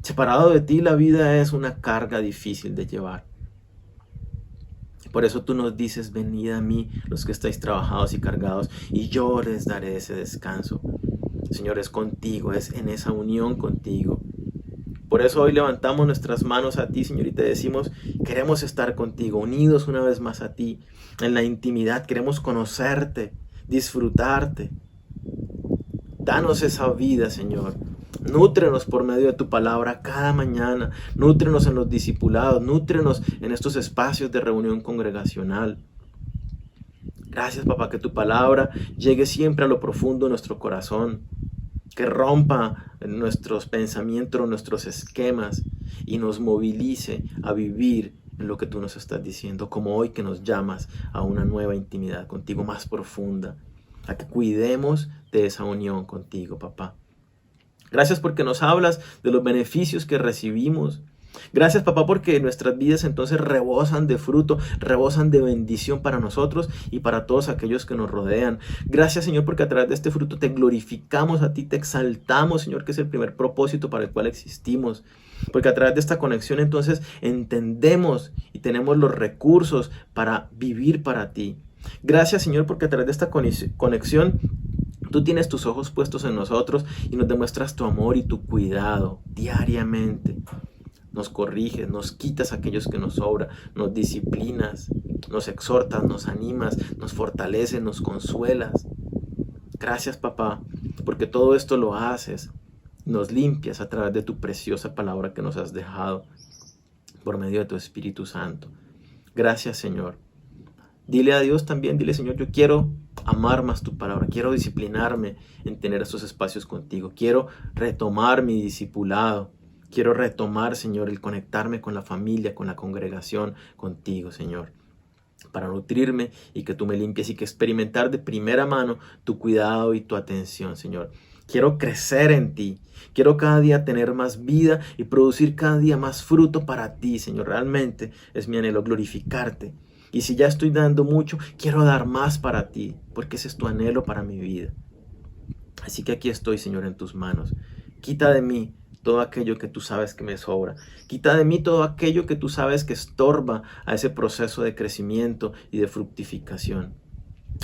Separado de ti la vida es una carga difícil de llevar. Por eso tú nos dices, venid a mí los que estáis trabajados y cargados, y yo les daré ese descanso. Señor, es contigo, es en esa unión contigo. Por eso hoy levantamos nuestras manos a ti, Señor, y te decimos, queremos estar contigo, unidos una vez más a ti, en la intimidad, queremos conocerte, disfrutarte. Danos esa vida, Señor. Nútrenos por medio de tu palabra cada mañana. Nútrenos en los discipulados. Nútrenos en estos espacios de reunión congregacional. Gracias, papá, que tu palabra llegue siempre a lo profundo de nuestro corazón, que rompa nuestros pensamientos, nuestros esquemas y nos movilice a vivir en lo que tú nos estás diciendo, como hoy que nos llamas a una nueva intimidad contigo más profunda, a que cuidemos de esa unión contigo, papá. Gracias porque nos hablas de los beneficios que recibimos. Gracias, papá, porque nuestras vidas entonces rebosan de fruto, rebosan de bendición para nosotros y para todos aquellos que nos rodean. Gracias, Señor, porque a través de este fruto te glorificamos a ti, te exaltamos, Señor, que es el primer propósito para el cual existimos. Porque a través de esta conexión entonces entendemos y tenemos los recursos para vivir para ti. Gracias, Señor, porque a través de esta conexión tú tienes tus ojos puestos en nosotros y nos demuestras tu amor y tu cuidado diariamente. Nos corriges, nos quitas aquellos que nos sobra, nos disciplinas, nos exhortas, nos animas, nos fortaleces, nos consuelas. Gracias, papá, porque todo esto lo haces, nos limpias a través de tu preciosa palabra que nos has dejado por medio de tu Espíritu Santo. Gracias, Señor. Dile a Dios también, dile, Señor, yo quiero amar más tu palabra, quiero disciplinarme en tener esos espacios contigo, quiero retomar mi discipulado, quiero retomar, Señor, el conectarme con la familia, con la congregación, contigo, Señor, para nutrirme y que tú me limpies y que experimentar de primera mano tu cuidado y tu atención, Señor. Quiero crecer en ti, quiero cada día tener más vida y producir cada día más fruto para ti, Señor. Realmente es mi anhelo glorificarte. Y si ya estoy dando mucho, quiero dar más para ti, porque ese es tu anhelo para mi vida. Así que aquí estoy, Señor, en tus manos. Quita de mí todo aquello que tú sabes que me sobra. Quita de mí todo aquello que tú sabes que estorba a ese proceso de crecimiento y de fructificación.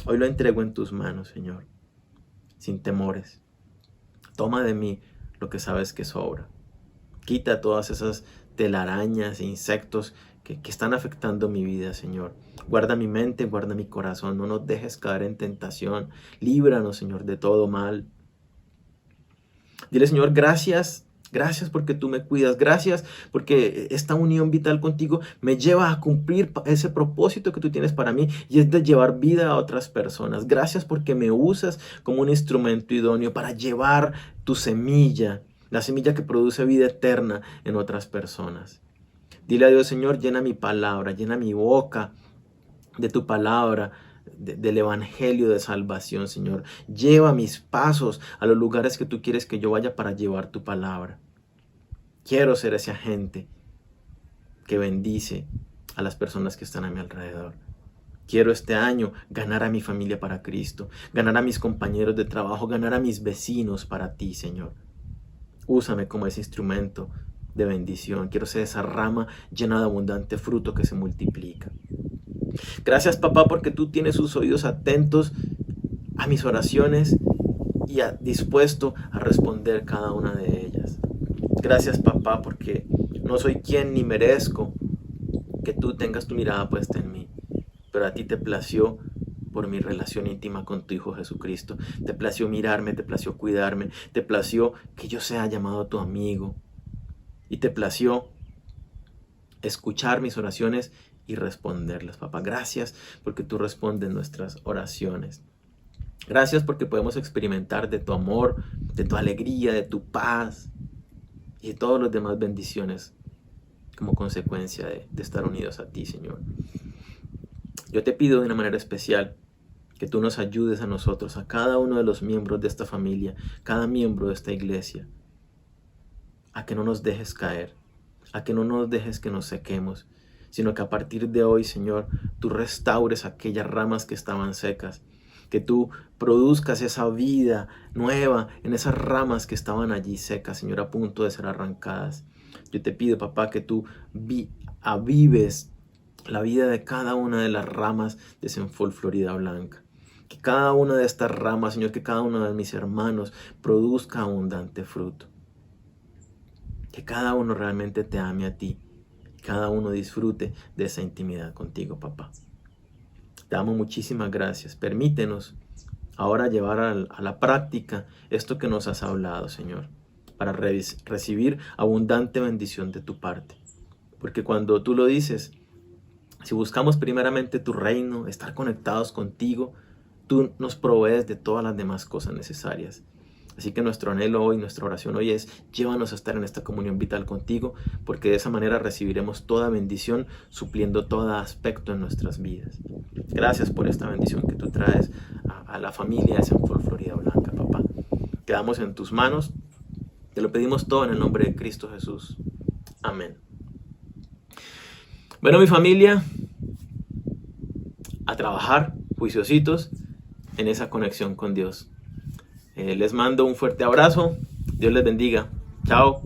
Hoy lo entrego en tus manos, Señor, sin temores. Toma de mí lo que sabes que sobra. Quita todas esas telarañas e insectos que están afectando mi vida, Señor. Guarda mi mente, guarda mi corazón. No nos dejes caer en tentación. Líbranos, Señor, de todo mal. Dile, Señor, gracias. Gracias porque tú me cuidas. Gracias porque esta unión vital contigo me lleva a cumplir ese propósito que tú tienes para mí y es de llevar vida a otras personas. Gracias porque me usas como un instrumento idóneo para llevar tu semilla, la semilla que produce vida eterna en otras personas. Dile a Dios, Señor, llena mi palabra, llena mi boca de tu palabra, del evangelio de salvación, Señor. Lleva mis pasos a los lugares que tú quieres que yo vaya para llevar tu palabra. Quiero ser ese agente que bendice a las personas que están a mi alrededor. Quiero este año ganar a mi familia para Cristo, ganar a mis compañeros de trabajo, ganar a mis vecinos para ti, Señor. Úsame como ese instrumento de bendición. Quiero ser esa rama llena de abundante fruto que se multiplica. Gracias, papá, porque tú tienes sus oídos atentos a mis oraciones y dispuesto a responder cada una de ellas. Gracias, papá, porque no soy quien ni merezco que tú tengas tu mirada puesta en mí, pero a ti te plació por mi relación íntima con tu Hijo Jesucristo. Te plació mirarme, te plació cuidarme, te plació que yo sea llamado tu amigo y te plació escuchar mis oraciones y responderlas, papá. Gracias porque tú respondes nuestras oraciones. Gracias porque podemos experimentar de tu amor, de tu alegría, de tu paz y de todas las demás bendiciones como consecuencia de estar unidos a ti, Señor. Yo te pido de una manera especial que tú nos ayudes a nosotros, a cada uno de los miembros de esta familia, cada miembro de esta iglesia, a que no nos dejes caer, a que no nos dejes que nos sequemos, sino que a partir de hoy, Señor, tú restaures aquellas ramas que estaban secas, que tú produzcas esa vida nueva en esas ramas que estaban allí secas, Señor, a punto de ser arrancadas. Yo te pido, papá, que tú avives la vida de cada una de las ramas de Senfol Florida Blanca. Que cada una de estas ramas, Señor, que cada uno de mis hermanos produzca abundante fruto. Que cada uno realmente te ame a ti. Cada uno disfrute de esa intimidad contigo, papá. Te damos muchísimas gracias. Permítenos ahora llevar a la práctica esto que nos has hablado, Señor. para recibir abundante bendición de tu parte. Porque cuando tú lo dices, si buscamos primeramente tu reino, estar conectados contigo, tú nos provees de todas las demás cosas necesarias. Así que nuestro anhelo hoy, nuestra oración hoy es: llévanos a estar en esta comunión vital contigo, porque de esa manera recibiremos toda bendición, supliendo todo aspecto en nuestras vidas. Gracias por esta bendición que tú traes a la familia de Sanford, Florida Blanca, papá. Quedamos en tus manos. Te lo pedimos todo en el nombre de Cristo Jesús. Amén. Bueno, mi familia, a trabajar juiciositos en esa conexión con Dios. Les mando un fuerte abrazo. Dios les bendiga. Chao.